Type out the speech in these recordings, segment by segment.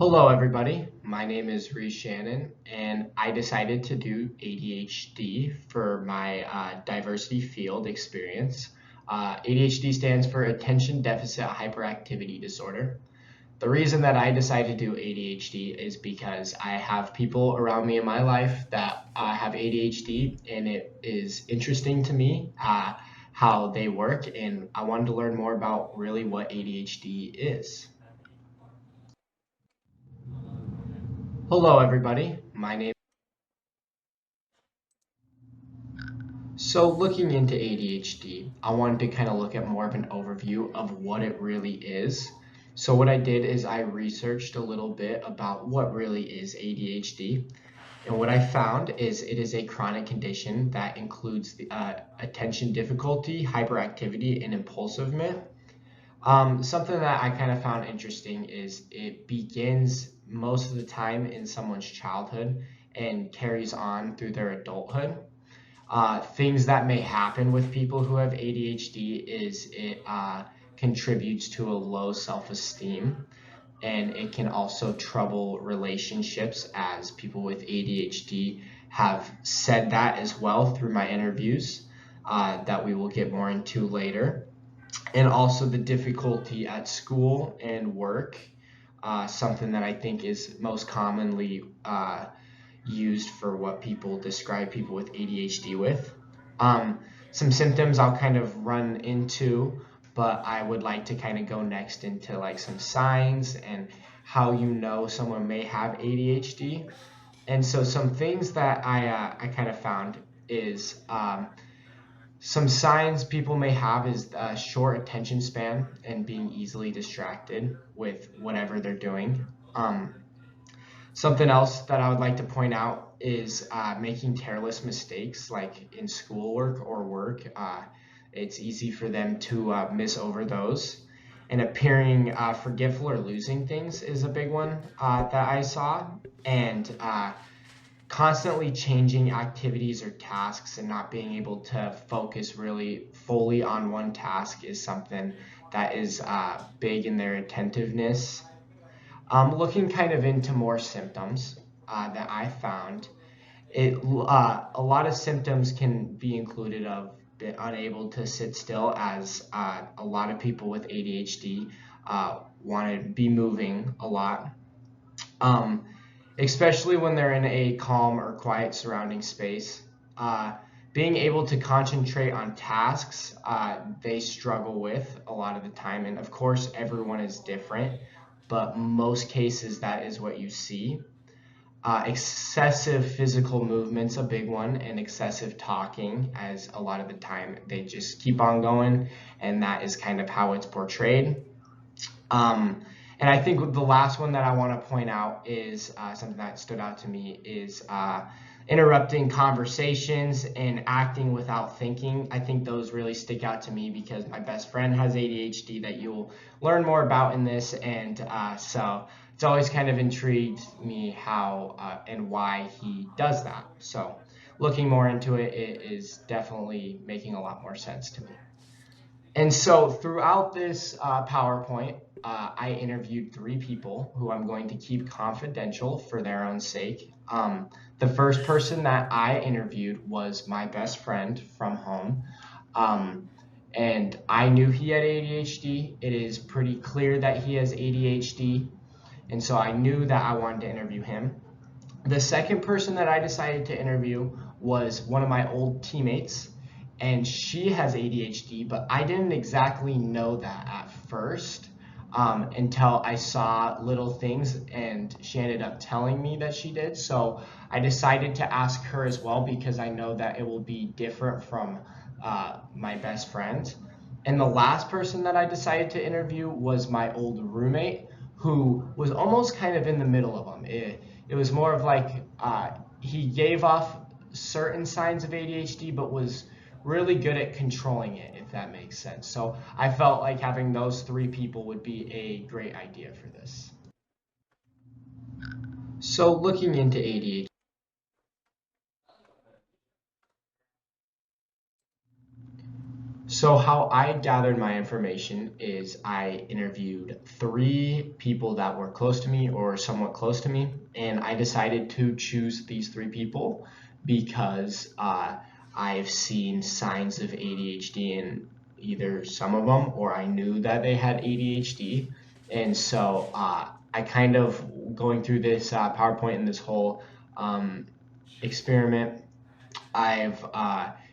Hello, everybody. My name is Reese Shannon, and I decided to do ADHD for my diversity field experience. ADHD stands for Attention Deficit Hyperactivity Disorder. The reason that I decided to do ADHD is because I have people around me in my life that have ADHD, and it is interesting to me how they work, and I wanted to learn more about really what ADHD is. Hello, everybody. My name So looking into ADHD, I wanted to kind of look at more of an overview of what it really is. So what I did is I researched a little bit about what really is ADHD. And what I found is it is a chronic condition that includes the attention difficulty, hyperactivity, and impulsivement. Something that I kind of found interesting is it begins most of the time in someone's childhood and carries on through their adulthood. Things that may happen with people who have ADHD is it contributes to a low self-esteem, and it can also trouble relationships, as people with ADHD have said that as well through my interviews that we will get more into later. And also the difficulty at school and work, something that I think is most commonly used for what people describe people with ADHD with. Um, some symptoms I'll kind of run into, but I would like to kind of go next into like some signs and how you know someone may have ADHD. And so some things that I kind of found is some signs people may have is a short attention span and being easily distracted with whatever they're doing. Something else that I would like to point out is making careless mistakes, like in schoolwork or work. It's easy for them to miss over those. And appearing forgetful or losing things is a big one that I saw. And constantly changing activities or tasks and not being able to focus really fully on one task is something that is big in their attentiveness. Looking kind of into more symptoms that I found, a lot of symptoms can be included of being unable to sit still, as a lot of people with ADHD want to be moving a lot, um, especially when they're in a calm or quiet surrounding space. Uh, Being able to concentrate on tasks they struggle with a lot of the time, and of course everyone is different, but most cases that is what you see. Excessive physical movement's a big one, and excessive talking, as a lot of the time they just keep on going, and that is kind of how it's portrayed. Um, and I think the last one that I want to point out is something that stood out to me is interrupting conversations and acting without thinking. I think those really stick out to me because my best friend has ADHD that you'll learn more about in this. And so it's always kind of intrigued me how and why he does that. So looking more into it, it is definitely making a lot more sense to me. And so throughout this PowerPoint, I interviewed three people who I'm going to keep confidential for their own sake. The first person that I interviewed was my best friend from home. Um, and I knew he had ADHD. It is pretty clear that he has ADHD. And so I knew that I wanted to interview him. The second person that I decided to interview was one of my old teammates, and she has ADHD, but I didn't exactly know that at first until I saw little things, and she ended up telling me that she did. So I decided to ask her as well because I know that it will be different from my best friend. And the last person that I decided to interview was my old roommate, who was almost kind of in the middle of them. It was more of like he gave off certain signs of ADHD, but was really good at controlling it, if that makes sense. So I felt like having those three people would be a great idea for this. So looking into ADHD. So how I gathered my information is I interviewed 3 people that were close to me or somewhat close to me, and I decided to choose these 3 people because I've seen signs of ADHD in either some of them, or I knew that they had ADHD. And so I kind of going through this PowerPoint and this whole um, experiment. I've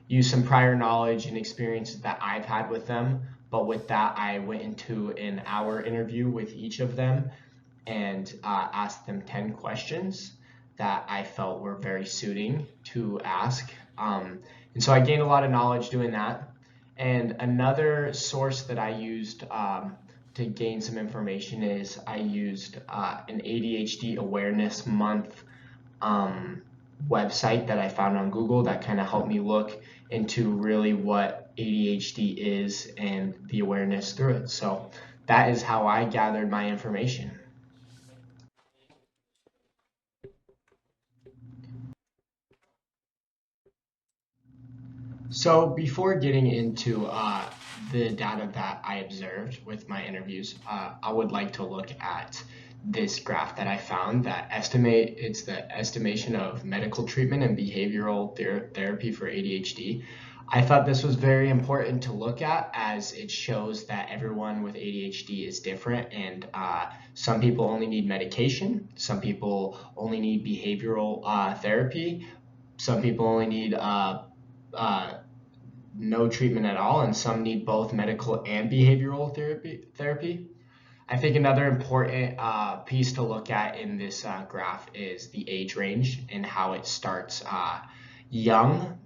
used some prior knowledge and experiences that I've had with them, but with that, I went into an hour interview with each of them and asked them 10 questions that I felt were very suiting to ask. And so I gained a lot of knowledge doing that. And another source that I used to gain some information is I used an ADHD Awareness Month um, website that I found on Google that kind of helped me look into really what ADHD is and the awareness through it. So that is how I gathered my information. So before getting into the data that I observed with my interviews, I would like to look at this graph that I found that it's the estimation of medical treatment and behavioral therapy for ADHD. I thought this was very important to look at as it shows that everyone with ADHD is different, and some people only need medication, some people only need behavioral therapy, some people only need uh, no treatment at all, and some need both medical and behavioral therapy. I think another important piece to look at in this graph is the age range and how it starts young,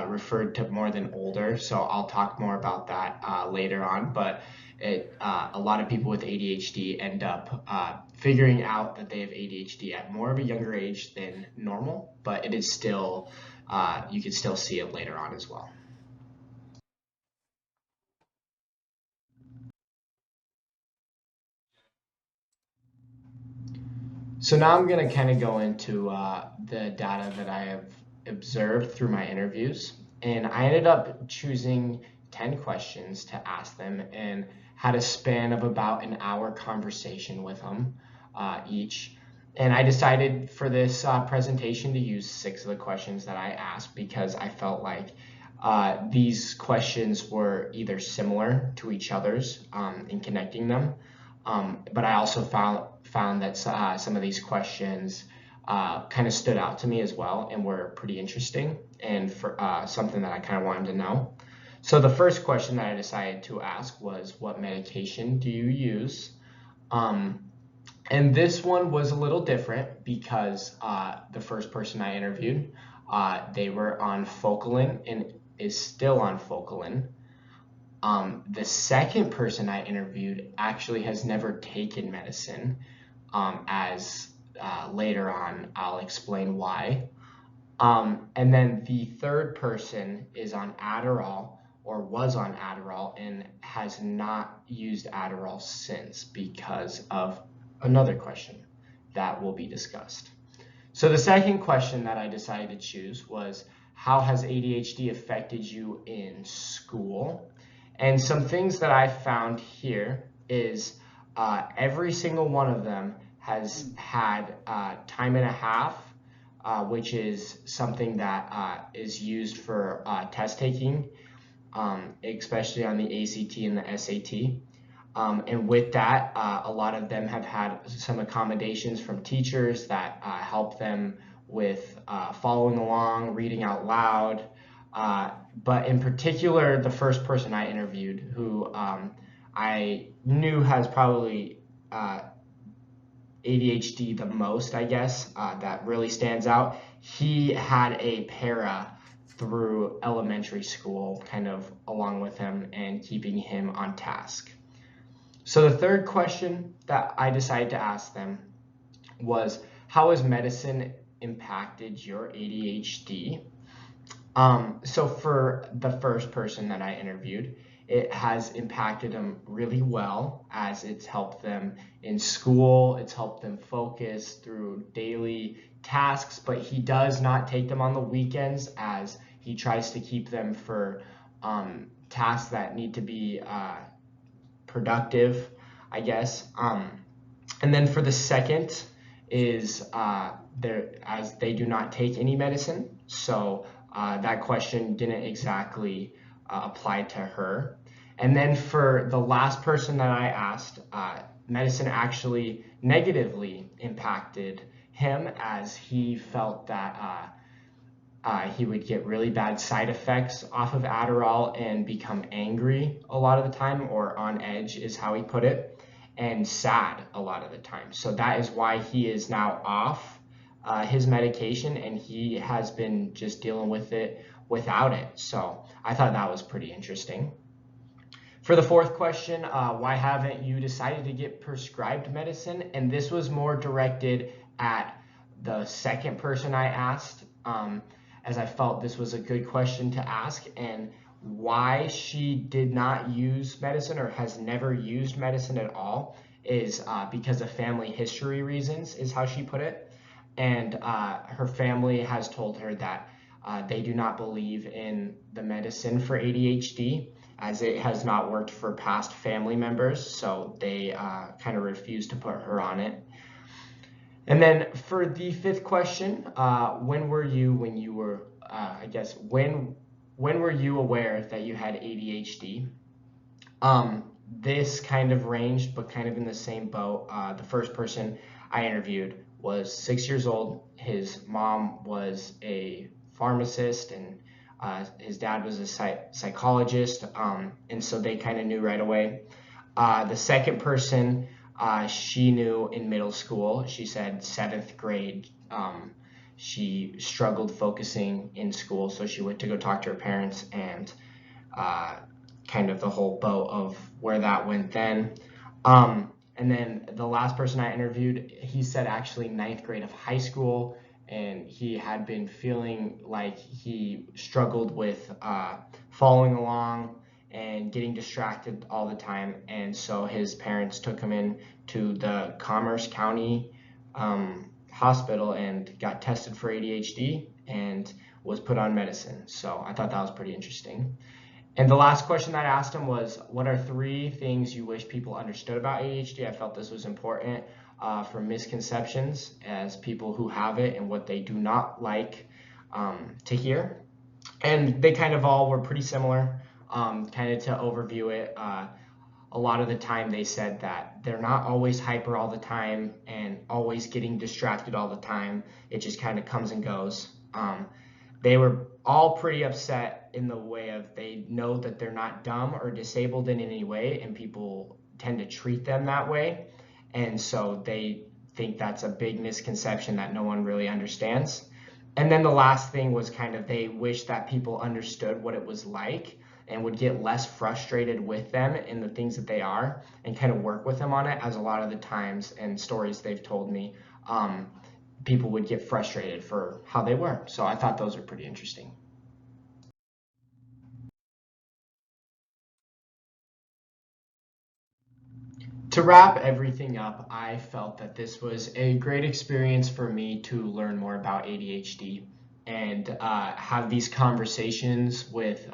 referred to more than older. So I'll talk more about that later on. But a lot of people with ADHD end up figuring out that they have ADHD at more of a younger age than normal, but it is still, you can still see it later on as well. So now I'm going to kind of go into the data that I have observed through my interviews. And I ended up choosing 10 questions to ask them and had a span of about an hour conversation with them each. And I decided for this presentation to use 6 of the questions that I asked because I felt like these questions were either similar to each other's in connecting them. But I also found that some of these questions kind of stood out to me as well and were pretty interesting and for something that I kind of wanted to know. So the first question that I decided to ask was, what medication do you use? And this one was a little different because the first person I interviewed, they were on Focalin and is still on Focalin. The second person I interviewed actually has never taken medicine, as later on I'll explain why. And then the third person is on Adderall or was on Adderall and has not used Adderall since because of another question that will be discussed. So the second question that I decided to choose was, how has ADHD affected you in school? And some things that I found here is every single one of them has had time and a half, which is something that is used for test taking, especially on the ACT and the SAT. And with that, a lot of them have had some accommodations from teachers that help them with following along, reading out loud. But in particular, the first person I interviewed, who I knew has probably ADHD the most, I guess, that really stands out. He had a para through elementary school, kind of along with him and keeping him on task. So the third question that I decided to ask them was, how has medicine impacted your ADHD? So for the first person that I interviewed, it has impacted them really well as it's helped them in school, it's helped them focus through daily tasks, but he does not take them on the weekends as he tries to keep them for tasks that need to be productive, I guess. And then for the second is as they do not take any medicine. So that question didn't exactly apply to her. And then for the last person that I asked, medicine actually negatively impacted him, as he felt that he would get really bad side effects off of Adderall and become angry a lot of the time, or on edge is how he put it, and sad a lot of the time. So that is why he is now off his medication, and he has been just dealing with it without it. So I thought that was pretty interesting. For the fourth question, why haven't you decided to get prescribed medicine? And this was more directed at the second person I asked, as I felt this was a good question to ask, and why she did not use medicine or has never used medicine at all is because of family history reasons, is how she put it. And her family has told her that they do not believe in the medicine for ADHD, as it has not worked for past family members, so they kind of refuse to put her on it. And then for the fifth question, when were you aware that you had ADHD? This kind of ranged, but kind of in the same boat. The first person I interviewed was 6 years old. His mom was a pharmacist, and his dad was a psychologist, and so they kind of knew right away. The second person, she knew in middle school. She said 7th grade. She struggled focusing in school, so she went to go talk to her parents, and kind of the whole boat of where that went then. And then the last person I interviewed, he said actually 9th grade of high school, and he had been feeling like he struggled with following along and getting distracted all the time, and so his parents took him in to the Commerce County hospital and got tested for ADHD and was put on medicine. So I thought that was pretty interesting. And the last question that I asked him was, what are 3 things you wish people understood about ADHD? I felt this was important for misconceptions as people who have it and what they do not like to hear. And they kind of all were pretty similar. Kind of to overview it, a lot of the time they said that they're not always hyper all the time and always getting distracted all the time. It just kind of comes and goes. They were all pretty upset in the way of they know that they're not dumb or disabled in any way, and people tend to treat them that way. And so they think that's a big misconception that no one really understands. And then the last thing was kind of they wish that people understood what it was like and would get less frustrated with them in the things that they are and kind of work with them on it, as a lot of the times and stories they've told me, people would get frustrated for how they were. So I thought those were pretty interesting. To wrap everything up, I felt that this was a great experience for me to learn more about ADHD and have these conversations with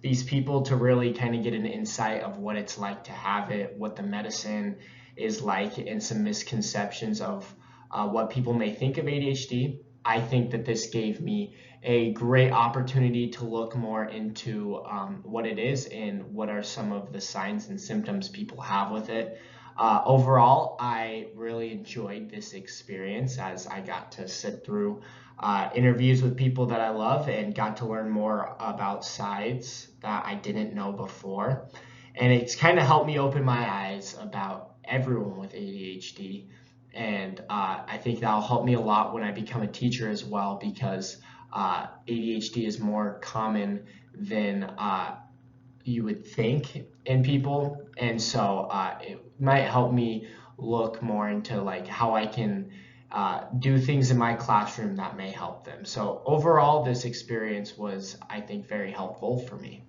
these people to really kind of get an insight of what it's like to have it, what the medicine is like, and some misconceptions of what people may think of ADHD. I think that this gave me a great opportunity to look more into what it is and what are some of the signs and symptoms people have with it. Overall, I really enjoyed this experience as I got to sit through interviews with people that I love and got to learn more about sides that I didn't know before. And it's kind of helped me open my eyes about everyone with ADHD. And I think that'll help me a lot when I become a teacher as well, because ADHD is more common than you would think in people. And so it might help me look more into like how I can do things in my classroom that may help them. So overall, this experience was, I think, very helpful for me.